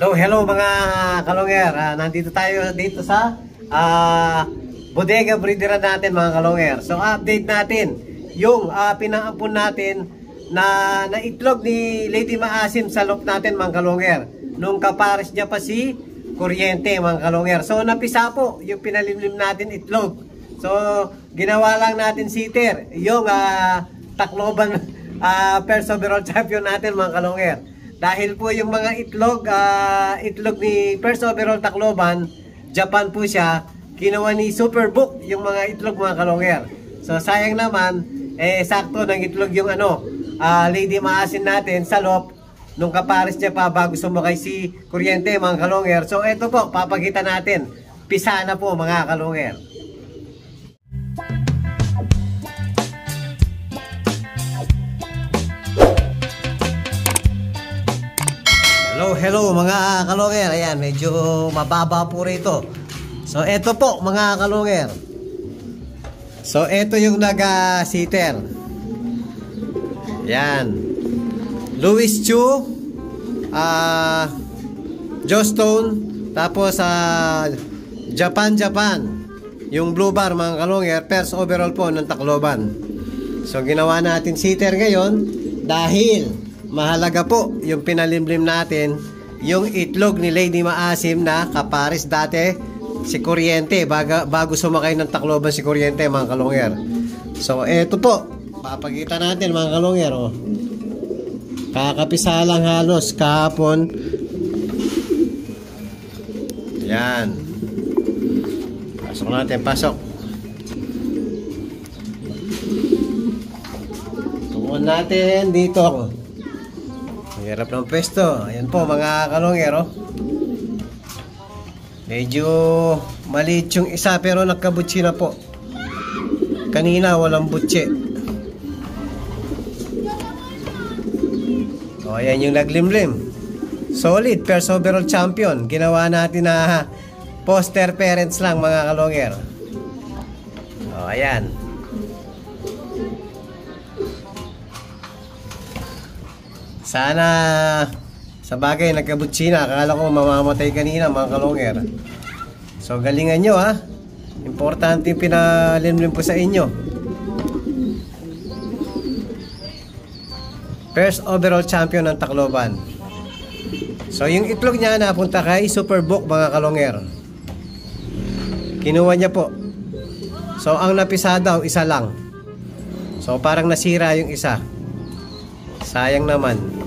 Hello mga kalonger. Nandito tayo dito sa bodega breeder natin mga kalonger. So update natin yung pinaampun natin na itlog ni Lady Maasim sa loop natin mga kalonger. Nung kapares niya pa si Kuryente mga kalonger. So napisa po yung pinalimlim natin itlog. So ginawa lang natin sitter yung Tacloban first overall champion natin mga kalonger. Dahil po yung mga itlog ni first overall Tacloban, Japan po siya, kinuha ni Superbook yung mga itlog mga kalonger. So sayang naman, sakto ng itlog yung Lady Maasim natin sa loob nung kapares niya pa bago sumakay si Kuryente mga kalonger. So ito po, papakita natin, pisa na po mga kalonger. Hello mga kalonger. Ayan, medyo mababa po rito. So eto po mga kalonger. So eto yung naga-sitter. Ayan, Louis Chu, Jostone, tapos Japan yung Blue Bar mga kalonger, first overall po ng Tacloban. So ginawa natin sitter ngayon dahil mahalaga po yung pinalimlim natin yung itlog ni Lady Maasim na kapares dati si Kuryente bago sumakay ng Tacloban si Kuryente mga kalonger. So eto po, papakita natin mga kalonger. Kakapisa lang halos kahapon. Yan, pasok natin, pasok. Tukuan natin dito. Hirap ng pwesto. Ayan po mga kalonger. Medyo maliit yung isa pero nagkabutsi na po. Kanina walang butsi. Ayan yung naglimlim. Solid first overall champion. Ginawa natin na poster parents lang mga kalonger. Ayan. Sana sa bagay nagkabutsi na. Akala ko mamamatay kanina mga kalonger. So galingan nyo ha. Importante yung pinalimlim po sa inyo. First overall champion ng Tacloban. So yung itlog niya napunta kay Superbook mga kalonger. Kinuha niya po. So ang napisa daw isa lang. So parang nasira yung isa. Sayang naman.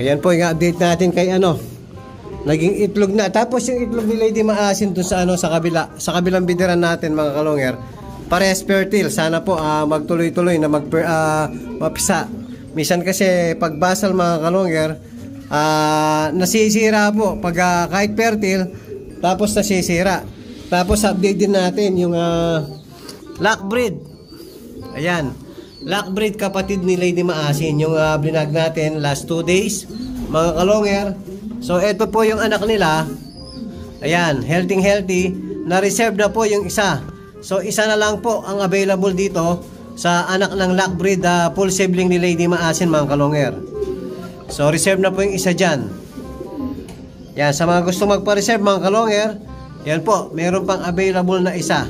Ayan po yung update natin kay naging itlog na. Tapos yung itlog ni Lady Maasim dun sa sa kabilang bidiran natin mga kalonger. Parehas fertile. Sana po magtuloy-tuloy na mapisa. Minsan kasi pag basal mga kalonger, nasisira po pag kahit fertile, tapos nasisira. Tapos update din natin yung lockbreed. Ayan, lockbreed kapatid ni Lady Maasim, yung blinag natin last 2 days mga kalonger. So ito po yung anak nila. Ayan, healthy, na-reserve na po yung isa. So isa na lang po ang available dito sa anak ng lockbreed full sibling ni Lady Maasim mga kalonger. So reserve na po yung isa dyan. Yan, sa mga gusto magpa-reserve mga kalonger, yan po, meron pang available na isa.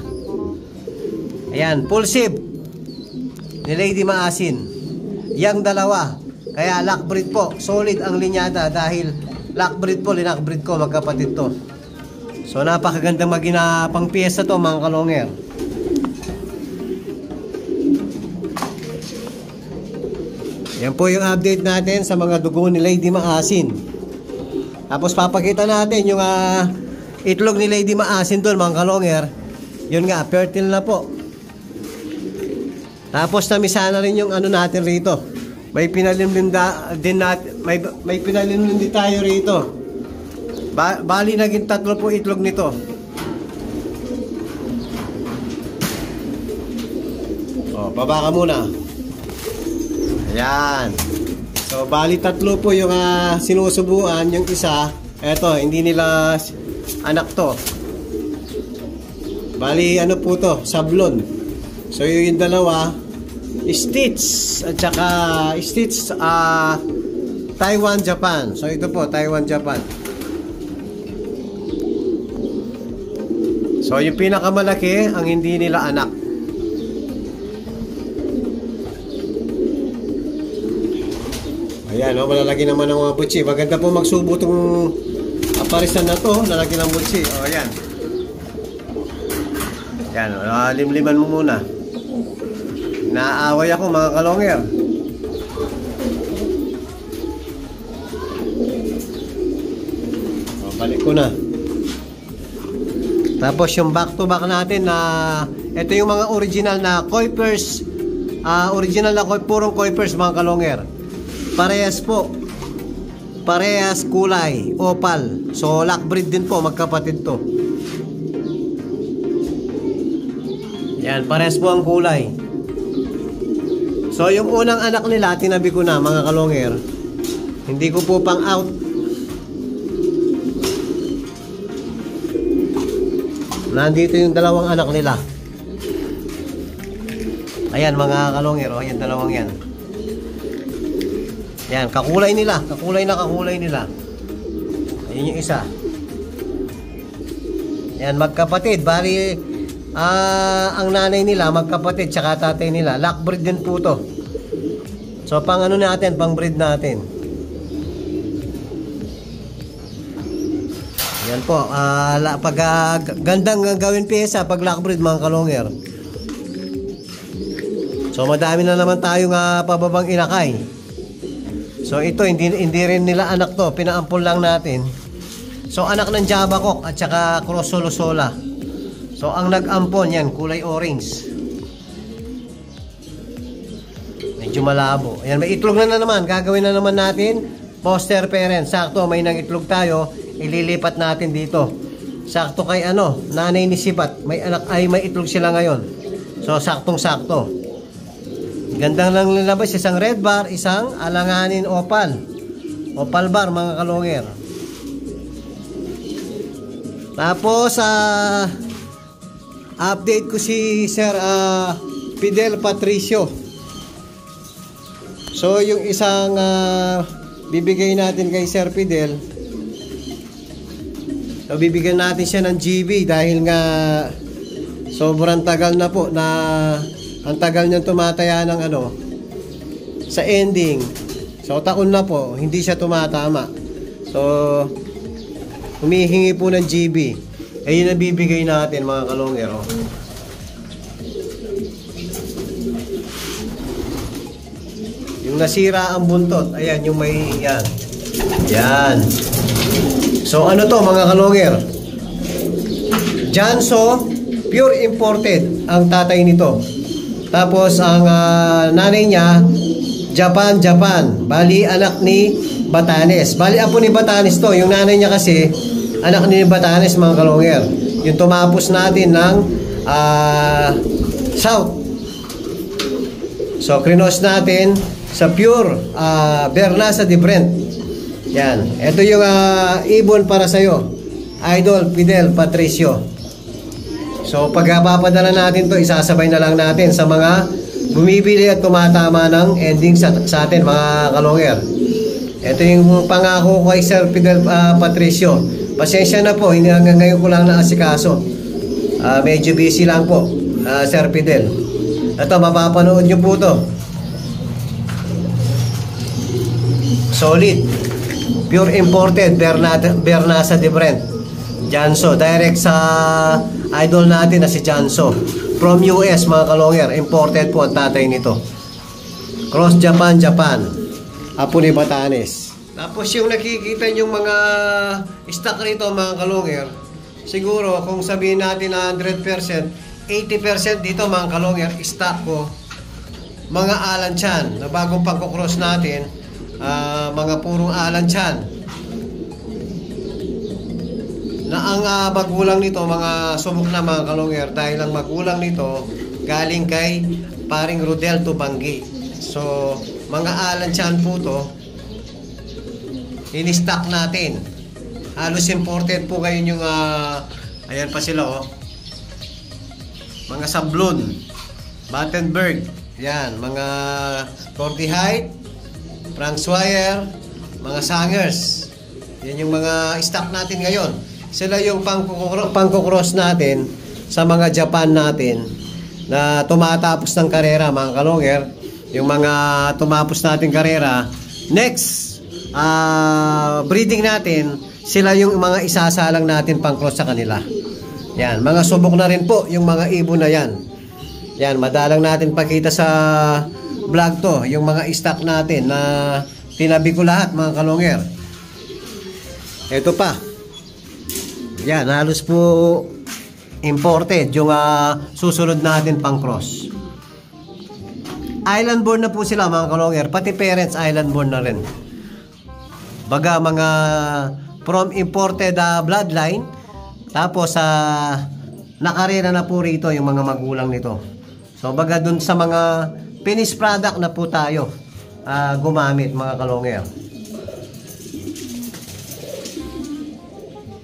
Ayan, full sib ni Lady Maasim. Yang dalawa. Kaya lockbreed po, solid ang linyada dahil lockbreed po, linakbreed ko, magkapatid to. So napakagandang maginapang piyesa to mga kalonger. Yan po yung update natin sa mga dugo ni Lady Maasim. Tapos papakita natin yung itlog ni Lady Maasim doon mga kalonger. Yun nga, fertile na po. Tapos namisa na rin yung natin rito. May pinalimlim din natin, may pinalimlim din tayo rito. Bali naging 3 po itlog nito. Baba ka muna. Ayan. So bali 3 po yung sinusubuan. Yung isa, eto, hindi nila anak to. Bali po to, sablon. So yung dalawa, Stitch at saka Stitch Taiwan, Japan. So ito po, Taiwan, Japan. So yung pinakamalaki, ang hindi nila anak. Ayan, malalaki naman ng mga butsi. Maganda po magsubo itong aparisan na to, lalaki ng butsi. O, ayan. Yan, limliman mo muna. Naaway ako mga kalonger. O, balik ko na. Tapos yung back to back natin na ito yung mga original na Kuipers. Original na purong Kuipers mga kalonger. Parehas po. Parehas kulay, opal. So lockbreed din po, magkapatid to. Yan, parehas po ang kulay. So yung unang anak nila, tinabi ko na mga kalonger. Hindi ko po pang out. Nandito yung dalawang anak nila. Ayan mga kalonger, ayan dalawang yan. Yan, kakulay nila. Kakulay nila. Ayun yung isa. Yan, magkapatid. Bali, ang nanay nila, magkapatid, tsaka tatay nila. Lockbreed din po to. So, pang ano natin, pang breed natin. Yan po. Pag gandang gawin pyesa, pag lockbreed, mga kalonger. So, madami na naman tayong pababang inakay. So ito hindi rin nila anak to, pinaampol lang natin. So anak ng Java Cock at saka Cross Solosola. So ang nag-ampon yan, kulay orange. Medyo malabo. Ayan, may itlog na naman, gagawin na naman natin foster parent. Sakto, may nang-itlog tayo, ililipat natin dito. Sakto kay nanay ni Sibat, may anak ay may itlog sila ngayon. So saktong-sakto. Gandang lang nilabas, isang red bar, isang alanganin opal. Opal bar mga kalonger. Tapos update ko si Sir Fidel Patricio. So yung isang bibigay natin kay Sir Fidel. So bibigyan natin siya ng GB dahil nga sobrang tagal na po na ang tagal niyang tumataya ng sa ending. So taon na po, hindi siya tumatama. So humihingi po ng GB. Ayun ang bibigay natin mga kalonger. Yung nasira ang buntot, ayan yung may yan. Yan. So ano to mga kalonger? Janso, pure imported ang tatay nito. Tapos ang nanay niya Japan. Bali anak ni Batanes. Bali apo ni Batanes to. Yung nanay niya kasi anak ni Batanes mga kalonger. Yung tumapos natin ng South. So krinos natin sa pure Bernasa de Brent. Yan. Ito yung ibon para sa'yo, Idol Fidel Patricio. So pagpapadala natin to, isasabay na lang natin sa mga bumibili at tumatama ng ending sa atin mga kalonger. Ito yung pangako ko kay Sir Fidel Patricio. Pasensya na po, hindi hanggang ngayon ko lang naasikaso. Medyo busy lang po, Sir Fidel. Ito, mapapanood nyo po to. Solid. Pure imported, Bernasa de Brent. Janso, direct sa idol natin na si Janso. From US mga kalonger, imported po ang tatay nito. Cross Japan. Apo ni Batanes. Tapos yung nakikita yung mga stock rito mga kalonger, siguro kung sabihin natin na 100%, 80% dito mga kalonger, stock ko mga Alanchan na bagong pagkukross natin, mga purong Alanchan. Na ang magulang nito, mga sumok na mga kalonger, dahil ang magulang nito galing kay paring Rodel Tubanggi. So, mga Alanchan po to, in-stock natin. Halos imported po ngayon yung, ayan pa sila mga sablon, Battenberg, yan, mga Corti Height, Frank Swire, mga sangers. Yan yung mga stock natin ngayon. Sila yung pangkukross natin sa mga Japan natin na tumatapos ng karera, mga kalonger. Yung mga tumapos natin karera, next breeding natin, sila yung mga isasalang natin pang-cross sa kanila. Yan, mga subok na rin po yung mga ibon na yan. Yan, madalang natin pakita sa vlog to, yung mga stock natin na tinabi ko lahat, mga kalonger. Ito pa. Yan, halos po imported yung susunod natin pang cross. Island born na po sila, mga kalonger. Pati parents island born na rin. Baga mga from imported bloodline. Tapos nakarera na po rito yung mga magulang nito. So baga dun sa mga finished product na po tayo gumamit, mga kalonger.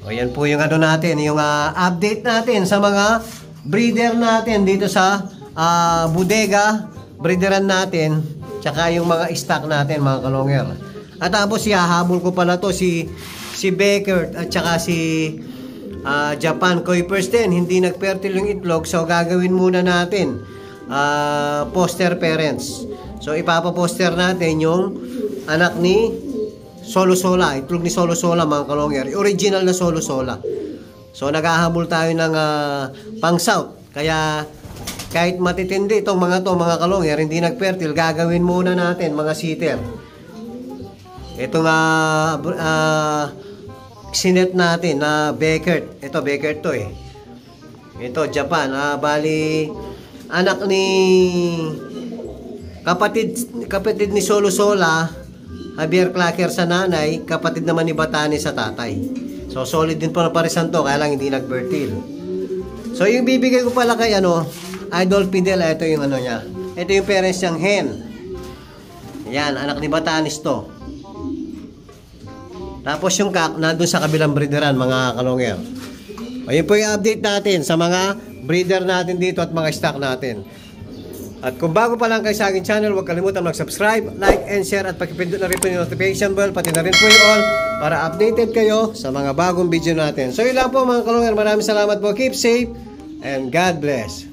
O yan po yung ano natin, yung update natin sa mga breeder natin dito sa bodega, breederan natin, tsaka yung mga stock natin, mga kalonger. At tapos hahabol ko pala to si Becker at tsaka si Japan Kuipers din, hindi nagfertile yung itlog, so gagawin muna natin poster parents. So ipapaposter natin yung anak ni Solo Sola, itlog ni Solo Sola, mga kalonger, original na Solo Sola. So naghahabol tayo ng pang south, kaya kahit matitindi itong mga to, mga kalonger, hindi nagfertile, gagawin muna natin mga sitter. Itong sinet natin na Beckert. Ito Beckert to eh. Ito Japan. Bali anak ni kapatid ni Solo Sola, Javier Clacker sa nanay, kapatid naman ni Batani sa tatay. So solid din po na parisan to, kaya lang hindi nag-fertile. So yung bibigay ko pala kay Idol Fidel, ito yung ano niya. Ito yung parents niyang hen. Yan, anak ni Batanis to. Tapos yung kak, nandun sa kabilang breederan, mga kalonger. Ayun po yung update natin sa mga breeder natin dito at mga stock natin. At kung bago pa lang kayo sa aking channel, huwag kalimutan mag-subscribe, like, and share, at pakipindot na rin po yung notification bell, pati na rin po yung all, para updated kayo sa mga bagong video natin. So yun lang po, mga kalonger. Maraming salamat po. Keep safe and God bless.